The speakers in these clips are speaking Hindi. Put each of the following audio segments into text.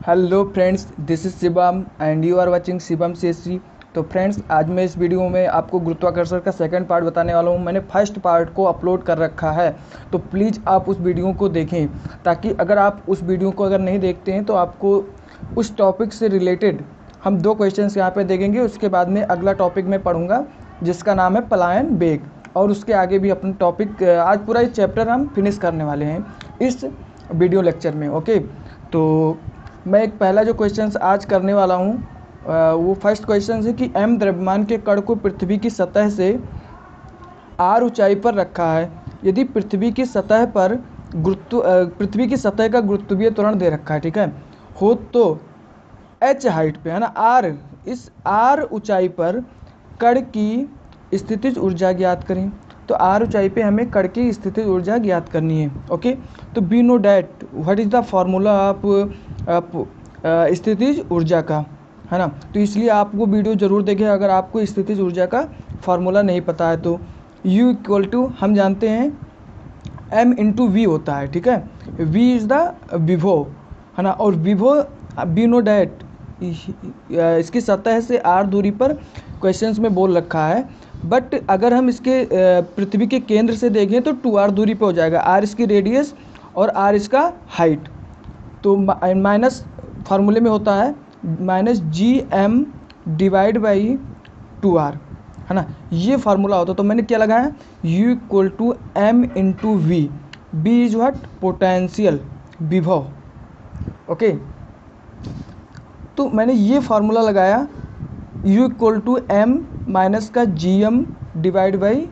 Hello friends, this is Shivam and you are watching Shivam CSC। तो फ्रेंड्स, आज मैं इस वीडियो में आपको गुरुत्वाकर्षण का सेकंड पार्ट बताने वाला हूँ। मैंने फर्स्ट पार्ट को अपलोड कर रखा है, तो प्लीज़ आप उस वीडियो को देखें, ताकि अगर आप उस वीडियो को अगर नहीं देखते हैं तो आपको उस टॉपिक से रिलेटेड हम 2 क्वेश्चंस यहाँ पे देखेंगे। उसके बाद में अगला टॉपिक मैं पढ़ूँगा जिसका नाम है पलायन वेग, और उसके आगे भी अपना टॉपिक आज पूरा इस चैप्टर हम फिनिश करने वाले हैं इस वीडियो लेक्चर में। ओके, तो मैं एक पहला जो क्वेश्चन आज करने वाला हूँ वो फर्स्ट क्वेश्चन है कि m द्रव्यमान के कण को पृथ्वी की सतह से r ऊंचाई पर रखा है। यदि पृथ्वी की सतह पृथ्वी की सतह का गुरुत्वीय त्वरण दे रखा है, ठीक है, हो तो h हाइट पे, है ना, इस r ऊंचाई पर कण की स्थितिज ऊर्जा ज्ञात करें। तो r ऊंचाई पे हमें कण की स्थितिज ऊर्जा ज्ञात करनी है। ओके, तो we know that what is the formula of स्थितिज ऊर्जा का, है ना। तो इसलिए आप वो वीडियो ज़रूर देखें अगर आपको स्थितिज ऊर्जा का फॉर्मूला नहीं पता है। तो U इक्वल टू हम जानते हैं m इंटू वी होता है, ठीक है। v इज़ द विभव, है ना, और विभव वी नो डैट इसकी सतह से r दूरी पर क्वेश्चंस में बोल रखा है। बट अगर हम इसके पृथ्वी के केंद्र से देखें तो 2r दूरी पे हो जाएगा। r इसकी रेडियस और r इसका हाइट। तो माइनस फार्मूले में होता है -gm डिवाइड बाई 2r, है ना, ये फार्मूला होता है। तो मैंने क्या लगाया, U equal to m into v, b is what, potential, विभव। ओके, तो मैंने ये फार्मूला लगाया U equal to m minus का gm divide by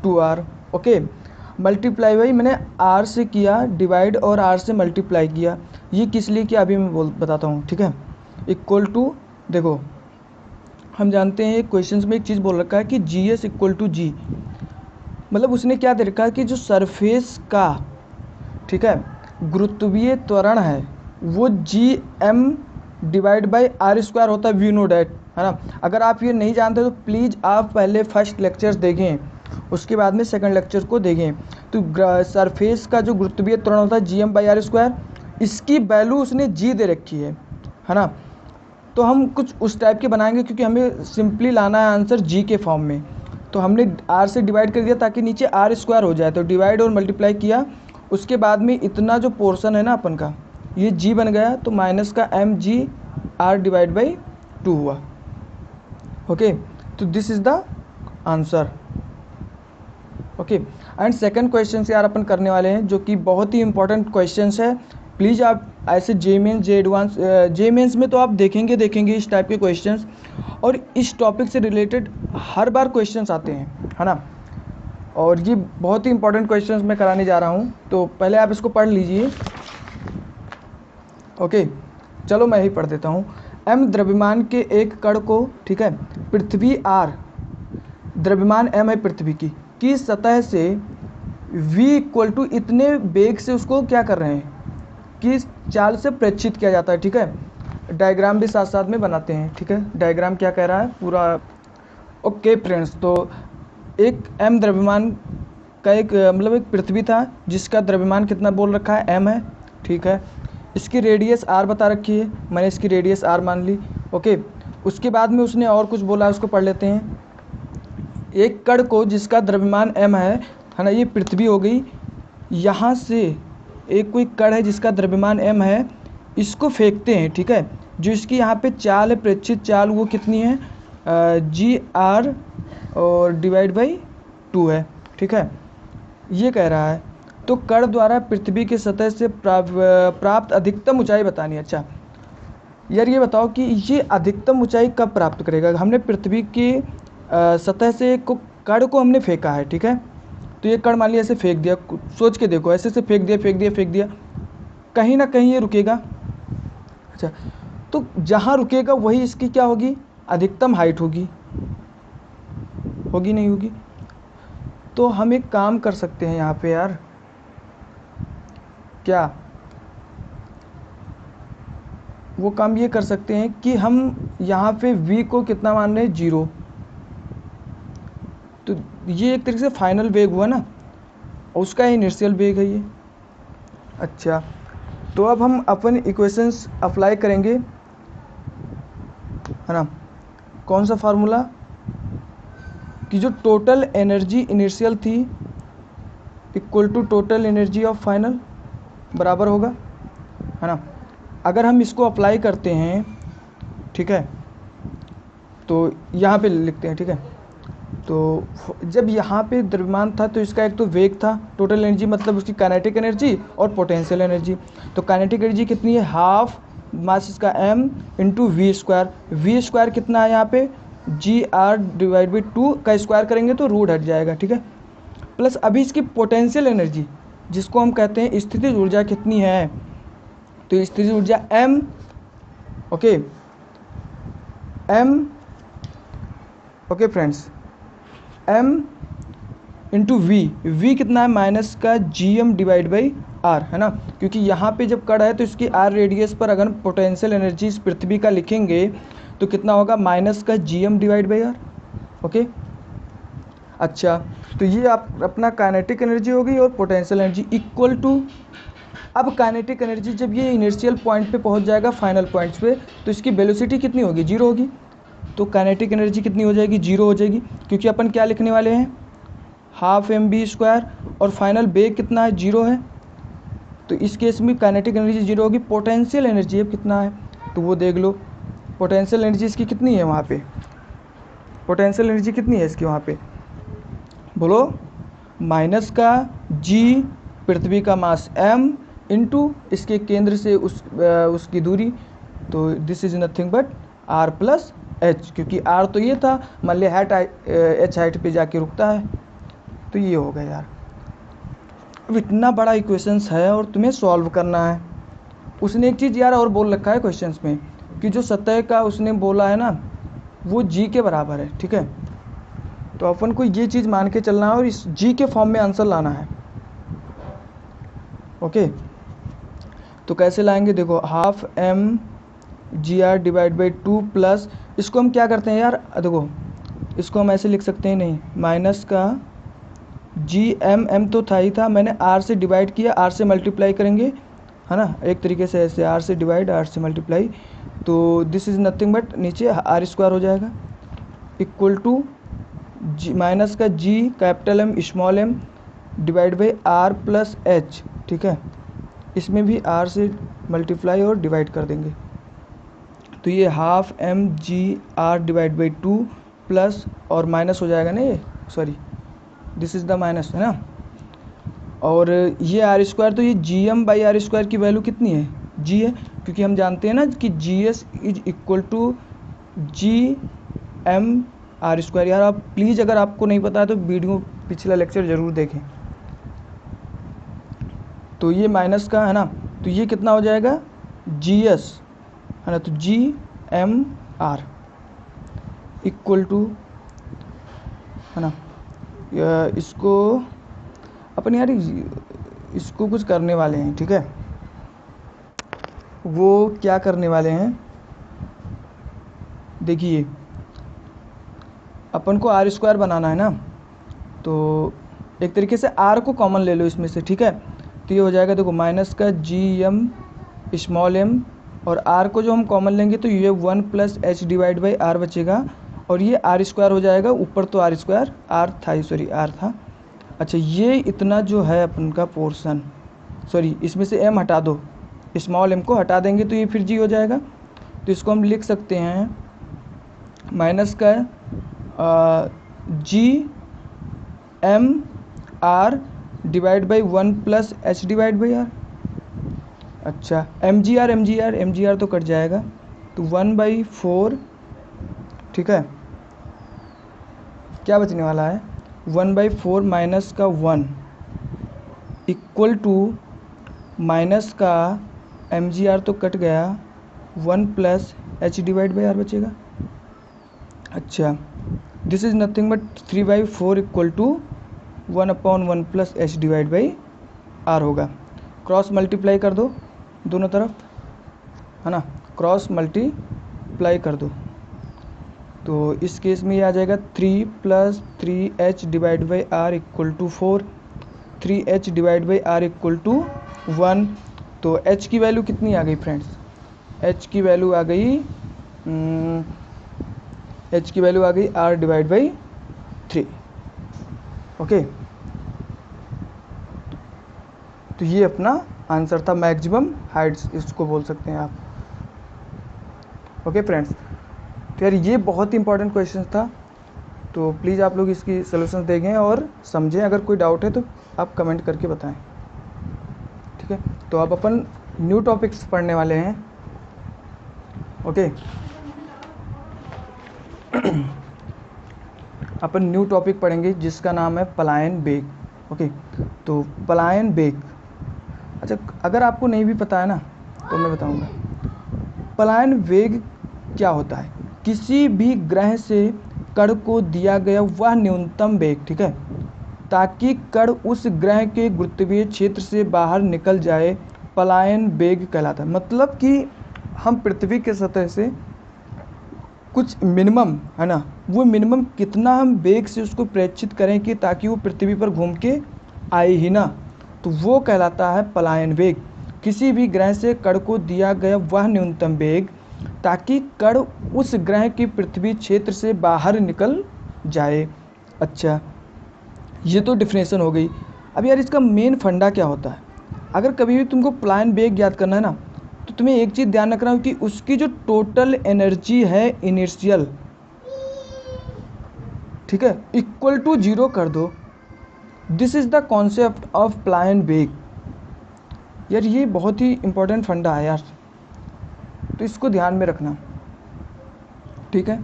2r। Okay, multiply by मैंने r से किया डिवाइड और r से मल्टीप्लाई किया। ये किस लिए किया अभी मैं बताता हूँ, ठीक है। इक्वल टू, देखो हम जानते हैं क्वेश्चंस में एक चीज़ बोल रखा है कि GS इक्वल टू G, मतलब उसने क्या दे रखा है कि जो सरफेस का, ठीक है, गुरुत्वीय त्वरण है वो gm divide by r square होता है, वी नो डैट, है ना। अगर आप ये नहीं जानते तो प्लीज़ आप पहले फर्स्ट लेक्चर्स देखें, उसके बाद में सेकंड लेक्चर को देखें। तो सरफेस का जो गुरुत्वीय त्वरण होता है gm बाई r स्क्वायर, इसकी वैल्यू उसने g दे रखी है ना। तो हम कुछ उस टाइप के बनाएंगे क्योंकि हमें सिंपली लाना है आंसर g के फॉर्म में। तो हमने r से डिवाइड कर दिया ताकि नीचे r स्क्वायर हो जाए, तो डिवाइड और मल्टीप्लाई किया। उसके बाद में इतना जो पोर्शन है ना अपन का, ये g बन गया, तो माइनस का mg r डिवाइड बाई 2 हुआ। ओके, तो this is the answer. Okay, and second question से यार अपन करने वाले हैं जो कि बहुत ही इंपॉर्टेंट क्वेश्चंस है। प्लीज़ आप ऐसे जे मेंस, जे एडवांस, जे मेंस में तो आप देखेंगे इस टाइप के क्वेश्चंस, और इस टॉपिक से रिलेटेड हर बार क्वेश्चंस आते हैं, है ना। और ये बहुत ही इंपॉर्टेंट क्वेश्चंस मैं कराने जा रहा हूँ, तो पहले आप इसको पढ़ लीजिए। ओके, चलो मैं ही पढ़ देता हूँ। m द्रव्यमान के एक कण को, ठीक है, पृथ्वी r, द्रव्यमान m है पृथ्वी की सतह से v इक्वल टू इतने वेग से उसको क्या कर रहे हैं कि चाल से प्रेक्षित किया जाता है, ठीक है। डायग्राम भी साथ साथ में बनाते हैं, ठीक है। डायग्राम क्या कह रहा है पूरा। ओके फ्रेंड्स, तो एक m द्रव्यमान का एक मतलब एक पृथ्वी था जिसका द्रव्यमान कितना बोल रखा है, m है, ठीक है। इसकी रेडियस r बता रखी है, मैंने इसकी रेडियस r मान ली। ओके, उसके बाद में उसने और कुछ बोला है, उसको पढ़ लेते हैं। एक कण को जिसका द्रव्यमान m है ना, ये पृथ्वी हो गई। यहाँ से एक कोई कण है जिसका द्रव्यमान m है, इसको फेंकते हैं, ठीक है। जो इसकी यहाँ पे चाल है, प्रेक्षित चाल, वो कितनी है, gr और डिवाइड बाई 2 है, ठीक है। ये कह रहा है तो कण द्वारा पृथ्वी की सतह से प्राप्त अधिकतम ऊंचाई बतानी है। अच्छा यार, ये बताओ कि ये अधिकतम ऊंचाई कब प्राप्त करेगा। हमने पृथ्वी की सतह से कण को हमने फेंका है, ठीक है। तो ये कण मान लिया ऐसे फेंक दिया, सोच के देखो, ऐसे से फेंक दिया, कहीं ना कहीं ये रुकेगा। अच्छा, तो जहाँ रुकेगा वही इसकी क्या होगी, अधिकतम हाइट होगी नहीं होगी। तो हम एक काम कर सकते हैं यहाँ पे यार, क्या वो काम ये कर सकते हैं कि हम यहाँ पे v को कितना मान रहे हैं, 0। तो ये एक तरीके से फाइनल वेग हुआ ना, और उसका इनिशियल वेग है ये। अच्छा, तो अब हम अपन इक्वेशंस अप्लाई करेंगे, है ना। कौन सा फार्मूला कि जो टोटल एनर्जी इनिशियल थी equal to total energy of final बराबर होगा, है ना। अगर हम इसको अप्लाई करते हैं, ठीक है, तो यहाँ पे लिखते हैं, ठीक है। तो जब यहाँ पे द्रव्यमान था तो इसका एक तो वेग था, टोटल एनर्जी मतलब उसकी काइनेटिक एनर्जी और पोटेंशियल एनर्जी। तो काइनेटिक एनर्जी कितनी है, हाफ मास इसका m इंटू वी स्क्वायर कितना है यहाँ पे, जी आर डिवाइड बाई 2 का स्क्वायर करेंगे तो रूट हट जाएगा, ठीक है। प्लस अभी इसकी पोटेंशियल एनर्जी जिसको हम कहते हैं स्थितिज ऊर्जा कितनी है, तो स्थितिज ऊर्जा m, okay, m, okay friends, m into v कितना है, माइनस का G M divide by R, है ना। क्योंकि यहाँ पे जब कड़ है तो इसकी आर रेडियस पर अगर पोटेंशियल एनर्जी इस पृथ्वी का लिखेंगे तो कितना होगा, माइनस का G M divide by R, okay. अच्छा, तो ये आप अपना काइनेटिक एनर्जी होगी और पोटेंशियल एनर्जी इक्वल टू, अब काइनेटिक एनर्जी जब ये इनिशियल पॉइंट पे पहुँच जाएगा फाइनल पॉइंट्स पे तो इसकी वेलोसिटी कितनी होगी, जीरो होगी। तो काइनेटिक एनर्जी कितनी हो जाएगी, जीरो हो जाएगी, क्योंकि अपन क्या लिखने वाले हैं, हाफ एम बी स्क्वायर, और फाइनल वेग कितना है, जीरो है। तो इस केस में काइनेटिक एनर्जी जीरो होगी। पोटेंशियल एनर्जी अब कितना है तो वो देख लो, पोटेंशियल एनर्जी इसकी कितनी है वहाँ पे, पोटेंशियल एनर्जी कितनी है इसकी वहाँ पे, बोलो, माइनस का जी पृथ्वी का मास m इंटू इसके केंद्र से उसकी दूरी, तो this is nothing but r plus h, क्योंकि r तो ये था, मान लिया हाइट h हाइट पे जाके रुकता है, तो ये हो गया यार। अब इतना बड़ा इक्वेशंस है और तुम्हें सॉल्व करना है। उसने एक चीज़ यार और बोल रखा है क्वेश्चंस में कि जो सतह का उसने बोला है ना वो g के बराबर है, ठीक है। तो अपन को ये चीज़ मान के चलना है और इस g के फॉर्म में आंसर लाना है, ओके। तो कैसे लाएंगे, देखो, half m G R divide by 2 plus, इसको हम क्या करते हैं यार, देखो इसको हम ऐसे लिख सकते हैं, नहीं, माइनस का जी एम तो था ही था, मैंने आर से डिवाइड किया, आर से मल्टीप्लाई करेंगे, है ना, एक तरीके से ऐसे आर से डिवाइड आर से मल्टीप्लाई, तो दिस इज़ नथिंग बट नीचे आर स्क्वायर हो जाएगा इक्वल टू जी माइनस का G capital M small M divide by R plus H, ठीक है। इसमें भी आर से मल्टीप्लाई और डिवाइड कर देंगे, तो ये half M G R divide by 2 plus और माइनस हो जाएगा ना, ये sorry this is the minus, है ना। और ये आर स्क्वायर, तो ये G M by R square की वैल्यू कितनी है, जी है, क्योंकि हम जानते हैं ना कि G S is equal to G M R square. यार आप प्लीज़, अगर आपको नहीं पता है तो वीडियो पिछला लेक्चर ज़रूर देखें। तो ये माइनस का है ना, तो ये कितना हो जाएगा, जी एस, है ना, तो G M R equal to, है ना, इसको अपन यार इसको कुछ करने वाले हैं, ठीक है। वो क्या करने वाले हैं, देखिए अपन को आर स्क्वायर बनाना है ना, तो एक तरीके से आर को कॉमन ले लो इसमें से, ठीक है। तो ये हो जाएगा, देखो, माइनस का जी एम स्मॉल एम, और आर को जो हम कॉमन लेंगे तो ये 1 plus H divide by R बचेगा, और ये आर स्क्वायर हो जाएगा, ऊपर तो आर स्क्वायर आर था, सॉरी आर था। अच्छा, ये इतना जो है अपन का पोर्शन, सॉरी इसमें से एम हटा दो, स्मॉल एम को हटा देंगे तो ये फिर जी हो जाएगा। तो इसको हम लिख सकते हैं माइनस का G M R divide by 1 plus H divide by R. अच्छा, एम जी आर तो कट जाएगा, तो 1/4, ठीक है। क्या बचने वाला है, 1/4 माइनस का 1 इक्वल टू माइनस का एम जी आर तो कट गया, 1 plus H divide by R बचेगा। अच्छा, this is nothing but 3/4 equal to 1/1 plus H divide by R होगा। क्रॉस मल्टीप्लाई कर दो दोनों तरफ, है ना, क्रॉस मल्टीप्लाई कर दो, तो इस केस में ये आ जाएगा 3 plus 3h divide by R equal to 4, 3h divide by R equal to 1, तो h की वैल्यू कितनी आ गई फ्रेंड्स, h की वैल्यू आ गई r/3। ओके, तो ये अपना आंसर था, मैक्सिमम हाइट्स इसको बोल सकते हैं आप। ओके फ्रेंड्स, तो यार ये बहुत ही इंपॉर्टेंट क्वेश्चन था, तो प्लीज़ आप लोग इसकी सॉल्यूशन देखें और समझें। अगर कोई डाउट है तो आप कमेंट करके बताएं, ठीक है। तो अब अपन न्यू टॉपिक्स पढ़ने वाले हैं। ओके अपन न्यू टॉपिक पढ़ेंगे जिसका नाम है पलायन वेग। ओके, तो पलायन वेग, अच्छा अगर आपको नहीं भी पता है ना तो मैं बताऊंगा। पलायन वेग क्या होता है, किसी भी ग्रह से कण को दिया गया वह न्यूनतम वेग, ठीक है, ताकि कण उस ग्रह के गुरुत्वीय क्षेत्र से बाहर निकल जाए, पलायन वेग कहलाता है। मतलब कि हम पृथ्वी के सतह से कुछ मिनिमम है ना, वो मिनिमम कितना हम वेग से उसको प्रेक्षित करें कि ताकि वो पृथ्वी पर घूम के आए ही ना, तो वो कहलाता है पलायन वेग। किसी भी ग्रह से कण को दिया गया वह न्यूनतम वेग ताकि कण उस ग्रह के पृथ्वी क्षेत्र से बाहर निकल जाए। अच्छा, ये तो डिफिनेशन हो गई। अब यार इसका मेन फंडा क्या होता है, अगर कभी भी तुमको पलायन वेग याद करना है ना, तो तुम्हें एक चीज़ ध्यान रखना है कि उसकी जो टोटल एनर्जी है इनिशियल, ठीक है, इक्वल टू 0 कर दो। This is the concept of पलायन वेग। यार ये बहुत ही इंपॉर्टेंट फंडा है यार, तो इसको ध्यान में रखना, ठीक है।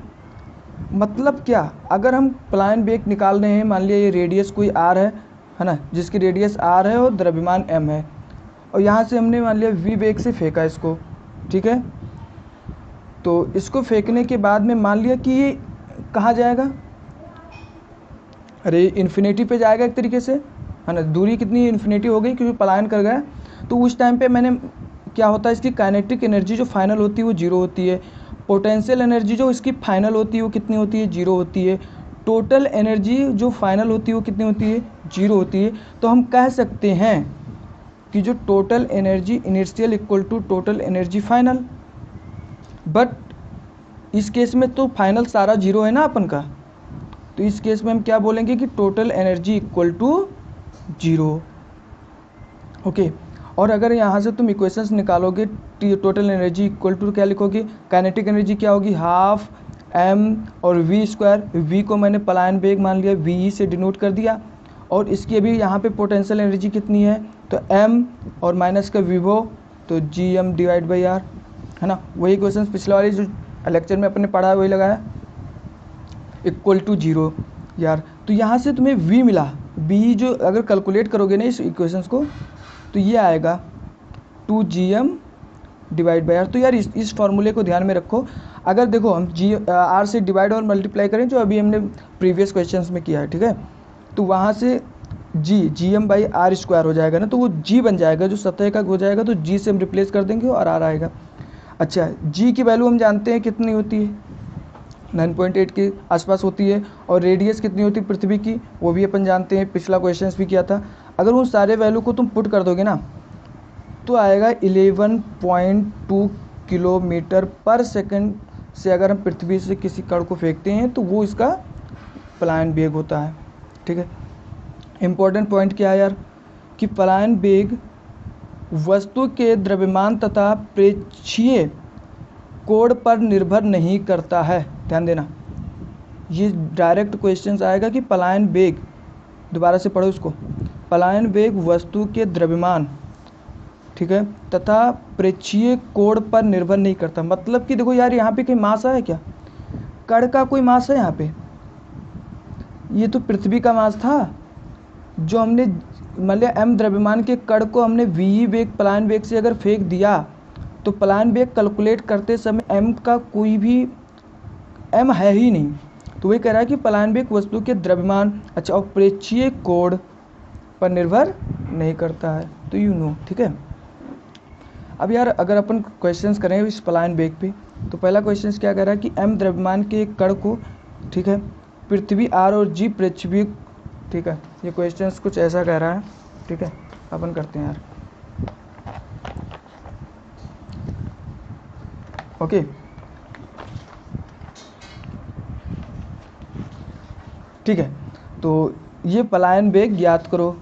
मतलब क्या, अगर हम पलायन वेग निकाल रहे हैं, मान लिया ये रेडियस कोई आर है ना, जिसकी रेडियस आर है और द्रव्यमान एम है, और यहाँ से हमने मान लिया वी वेग से फेंका इसको, ठीक है। तो इसको फेंकने के बाद में मान लिया कि ये कहाँ जाएगा, अरे इन्फिनिटी पे जाएगा एक तरीके से, है ना। दूरी कितनी इन्फिनिटी हो गई क्योंकि पलायन कर गया। तो उस टाइम पे मैंने क्या होता है, इसकी काइनेटिक एनर्जी जो फाइनल होती है वो 0 होती है, पोटेंशियल एनर्जी जो इसकी फाइनल होती है वो कितनी होती है, 0 होती है, टोटल एनर्जी जो फाइनल होती है वो कितनी होती है, 0 होती है। तो हम कह सकते हैं कि जो total energy initial equal to total energy final. But इस केस में तो फाइनल सारा 0 है ना अपन का, तो इस केस में हम क्या बोलेंगे कि total energy equal to 0। Okay, और अगर यहाँ से तुम इक्वेशंस निकालोगे, टोटल एनर्जी इक्वल टू क्या लिखोगे, काइनेटिक एनर्जी क्या होगी, हाफ m और v स्क्वायर। v को मैंने पलायन वेग मान लिया, v से डिनोट कर दिया, और इसकी अभी यहाँ पे पोटेंशियल एनर्जी कितनी है, तो m और माइनस का विभव, तो gm डिवाइड बाई r, है ना। वही क्वेश्चन पिछले वाले जो लेक्चर में अपने पढ़ा है वही लगाया, इक्वल टू 0 यार। तो यहाँ से तुम्हें v मिला, v जो अगर कैलकुलेट करोगे ना इस इक्वेशंस को, तो ये आएगा 2gm डिवाइड बाई आर। तो यार इस फार्मूले को ध्यान में रखो। अगर देखो हम आर से डिवाइड और मल्टीप्लाई करें जो अभी हमने प्रीवियस क्वेश्चंस में किया है, ठीक है, तो वहाँ से gm बाई आर स्क्वायर हो जाएगा ना, तो वो g बन जाएगा, जो सतह का हो जाएगा, तो g से हम रिप्लेस कर देंगे और r आएगा। अच्छा, g की वैल्यू हम जानते हैं कितनी होती है, 9.8 के आसपास होती है, और रेडियस कितनी होती है पृथ्वी की, वो भी अपन जानते हैं, पिछला क्वेश्चन भी किया था। अगर उन सारे वैल्यू को तुम पुट कर दोगे ना, तो आएगा 11.2 किलोमीटर पर सेकंड से अगर हम पृथ्वी से किसी कण को फेंकते हैं तो वो इसका पलायन वेग होता है, ठीक है। इम्पोर्टेंट पॉइंट क्या है यार, कि पलायन वेग वस्तु के द्रव्यमान तथा प्रेक्षीय कोण पर निर्भर नहीं करता है। ध्यान देना, ये डायरेक्ट क्वेश्चन आएगा कि पलायन वेग, दोबारा से पढ़ो इसको, पलायन वेग वस्तु के द्रव्यमान, ठीक है, तथा प्रेक्षीय कोण पर निर्भर नहीं करता। मतलब कि देखो यार, यहाँ पे कोई मास है क्या, कण का कोई मास है यहाँ पे, ये तो पृथ्वी का मास था जो हमने मान लिया m द्रव्यमान के कण को हमने v वेग पलायन वेग से अगर फेंक दिया, तो पलायन वेग कैलकुलेट करते समय m का कोई भी m है ही नहीं, तो वही कह रहा है कि पलायन वेग वस्तु के द्रव्यमान, अच्छा, और प्रेक्षीय कोण पर निर्भर नहीं करता है, तो यू नो, ठीक है। अब यार अगर अपन क्वेश्चंस करें इस पलायन वेग पे, तो पहला क्वेश्चन क्या कह रहा है कि m द्रव्यमान के एक कण को, ठीक है, पृथ्वी r और g पृथ्वी, ठीक है, ये क्वेश्चंस कुछ ऐसा कह रहा है, ठीक है। अपन करते हैं यार, ओके, ठीक है। तो ये पलायन वेग ज्ञात करो।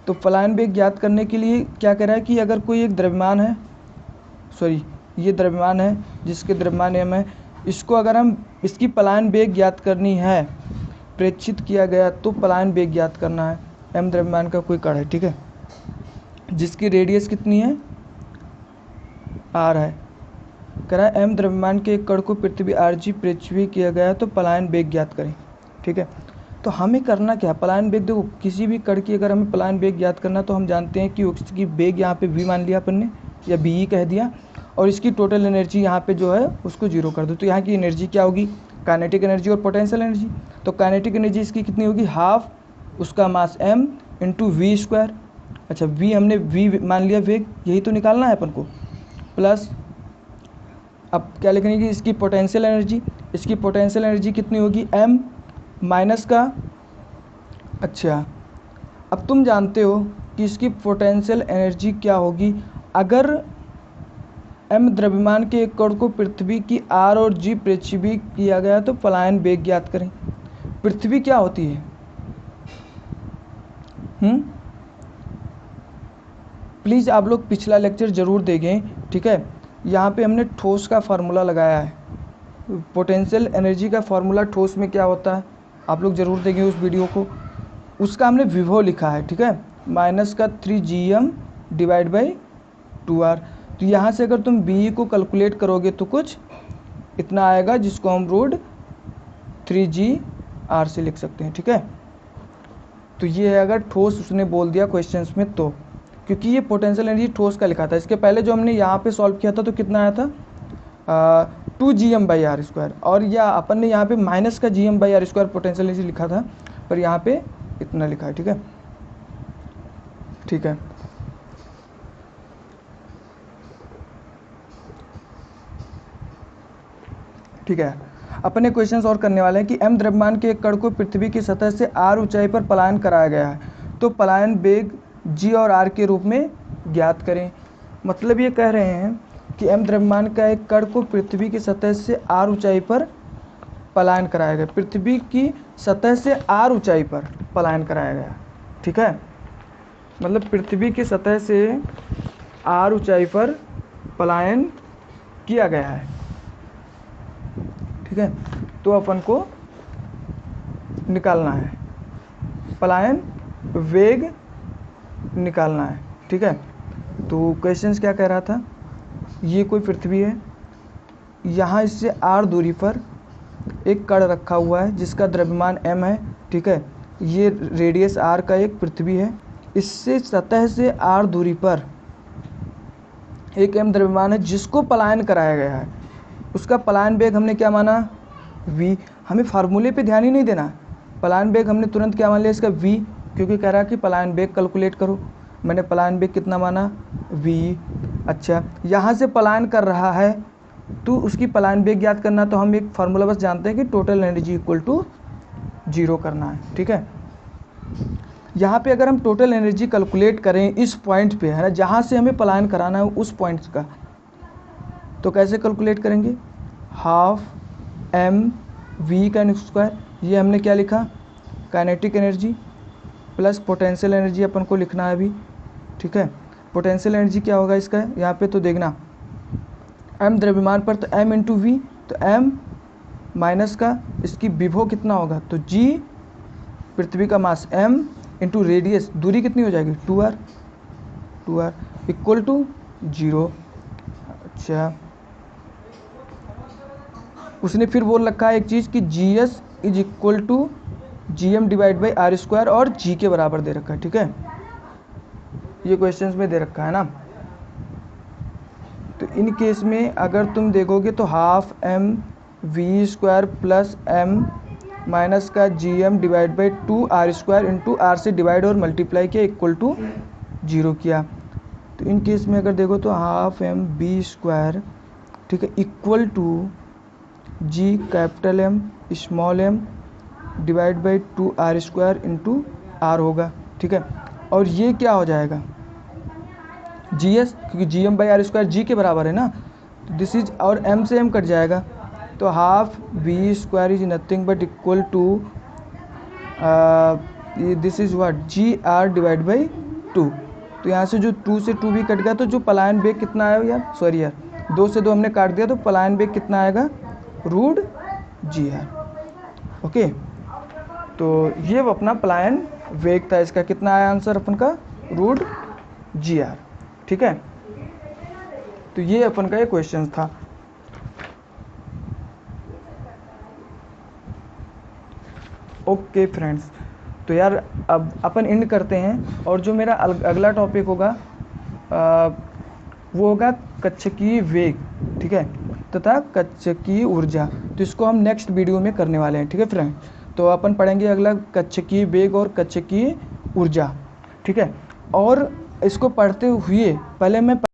तो पलायन वेग ज्ञात करने के लिए क्या कह रहा है कि अगर कोई एक द्रव्यमान है, सॉरी ये द्रव्यमान है जिसके द्रव्यमान m है, इसको अगर हम इसकी पलायन वेग ज्ञात करनी है, प्रेक्षित किया गया तो पलायन वेग ज्ञात करना है। m द्रव्यमान का कोई कण है, ठीक है, जिसकी रेडियस कितनी है, r है। कह रहा है m द्रव्यमान के एक कण को पृथ्वी rg पृथ्वी किया गया तो पलायन वेग ज्ञात करें, ठीक है। तो हमें करना क्या है, पलायन वेग, देखो किसी भी कण की अगर हमें पलायन वेग ज्ञात करना तो हम जानते हैं कि उसकी वेग यहाँ पे v मान लिया अपन ने, या बी कह दिया, और इसकी टोटल एनर्जी यहाँ पे जो है उसको जीरो कर दो। तो यहाँ की एनर्जी क्या होगी, काइनेटिक एनर्जी और पोटेंशियल एनर्जी। तो काइनेटिक एनर्जी इसकी कितनी होगी, हाफ उसका मास m इंटू वी स्क्वायर। अच्छा v हमने v मान लिया वेग, यही तो निकालना है अपन को, प्लस अब क्या लिखेंगे कि इसकी पोटेंशियल एनर्जी, इसकी पोटेंशियल एनर्जी कितनी होगी, m माइनस का, अच्छा अब तुम जानते हो कि इसकी पोटेंशियल एनर्जी क्या होगी। अगर m द्रव्यमान के एक कण को पृथ्वी की r और g पृथ्वी किया गया तो पलायन वेग ज्ञात करें। पृथ्वी क्या होती है, प्लीज़ आप लोग पिछला लेक्चर ज़रूर देखें, ठीक है। यहाँ पे हमने ठोस का फार्मूला लगाया है, पोटेंशियल एनर्जी का फार्मूला ठोस में क्या होता है, आप लोग ज़रूर देखें उस वीडियो को, उसका हमने विभव लिखा है, ठीक है, माइनस का 3gm डिवाइड बाई 2r। तो यहाँ से अगर तुम बी को कैलकुलेट करोगे तो कुछ इतना आएगा, जिसको हम रूट 3gr से लिख सकते हैं, ठीक है। तो ये है अगर ठोस उसने बोल दिया क्वेश्चंस में तो, क्योंकि ये पोटेंशियल एनर्जी ठोस का लिखा था। इसके पहले जो हमने यहाँ पे सॉल्व किया था तो कितना आया था, 2gm/r², और या अपन ने यहाँ पे माइनस का gm/r² पोटेंशियल एनर्जी लिखा था, पर यहाँ पे इतना लिखा है, ठीक है, ठीक है। ठीक है, अपने क्वेश्चंस और करने वाले हैं कि m द्रव्यमान के एक कण को पृथ्वी की सतह से r ऊंचाई पर पलायन कराया गया है, तो पलायन वेग g और r के रूप में ज्ञात करें। मतलब ये कह रहे हैं कि m द्रव्यमान का एक कण को पृथ्वी की सतह से r ऊंचाई पर पलायन कराया गया, पृथ्वी की सतह से r ऊंचाई पर पलायन कराया गया, ठीक है। मतलब पृथ्वी की सतह से r ऊंचाई पर पलायन किया गया है, ठीक है। तो अपन को निकालना है, पलायन वेग निकालना है, ठीक है। तो क्वेश्चंस क्या कह रहा था, ये कोई पृथ्वी है, यहाँ इससे r दूरी पर एक कण रखा हुआ है जिसका द्रव्यमान m है, ठीक है। ये रेडियस r का एक पृथ्वी है, इससे सतह से r दूरी पर एक m द्रव्यमान है जिसको पलायन कराया गया है। उसका पलायन वेग हमने क्या माना, v। हमें फार्मूले पे ध्यान ही नहीं देना, पलायन वेग हमने तुरंत क्या मान लिया, इसका v, क्योंकि कह रहा है कि पलायन वेग कैलकुलेट करो। मैंने पलायन वेग कितना माना, v। अच्छा यहाँ से पलायन कर रहा है तो उसकी पलायन वेग ज्ञात करना, तो हम एक फार्मूला बस जानते हैं कि टोटल एनर्जी इक्वल टू 0 करना है, ठीक है। यहाँ पे अगर हम टोटल एनर्जी कैलकुलेट करें इस पॉइंट पे, है ना, जहाँ से हमें पलायन कराना है उस पॉइंट का, तो कैसे कैलकुलेट करेंगे, हाफ m v का स्क्वायर, ये हमने क्या लिखा, kinetic energy plus potential energy अपन को लिखना है अभी, ठीक है। पोटेंशियल एनर्जी क्या होगा इसका, यहाँ पे तो देखना m द्रव्यमान पर तो m इंटू वी, तो m माइनस का इसकी विभव कितना होगा, तो g पृथ्वी का मास m इंटू रेडियस, दूरी कितनी हो जाएगी 2r इक्वल टू 0। अच्छा उसने फिर बोल रखा है एक चीज़ कि GS is equal to GM divide by r² और g के बराबर दे रखा है, ठीक है। ये क्वेश्चंस में दे रखा है ना। तो इन केस में अगर तुम देखोगे तो half mv² plus m minus का gm divide by 2r² into r से डिवाइड और मल्टीप्लाई किया इक्वल टू 0 किया। तो इन केस में अगर देखो तो हाफ mv², ठीक है, equal to g capital M small m divide by 2r² into r होगा, ठीक है। और ये क्या हो जाएगा GS, क्योंकि GM/r² g के बराबर है ना, तो दिस इज, और m से m कट जाएगा, तो half v square is nothing but equal to this is what GR divide by 2। तो यहाँ से जो 2 से 2 भी कट गया, तो जो पलायन वेग कितना आया यार, सॉरी यार 2 से 2 हमने काट दिया, तो पलायन वेग कितना आएगा, रूट GR। ओके, तो ये अपना पलायन वेग था, इसका कितना आया आंसर अपन का, रूट GR। ठीक है, तो ये अपन का एक क्वेश्चन था। ओके फ्रेंड्स, तो यार अब अपन एंड करते हैं, और जो मेरा अगला टॉपिक होगा वो होगा कक्षकीय वेग, ठीक है, तथा कक्षकीय ऊर्जा। तो इसको हम नेक्स्ट वीडियो में करने वाले हैं। ठीक है फ्रेंड, तो अपन पढ़ेंगे अगला कक्षकीय वेग और कक्षकीय ऊर्जा। ठीक है, और इसको पढ़ते हुए पहले मैं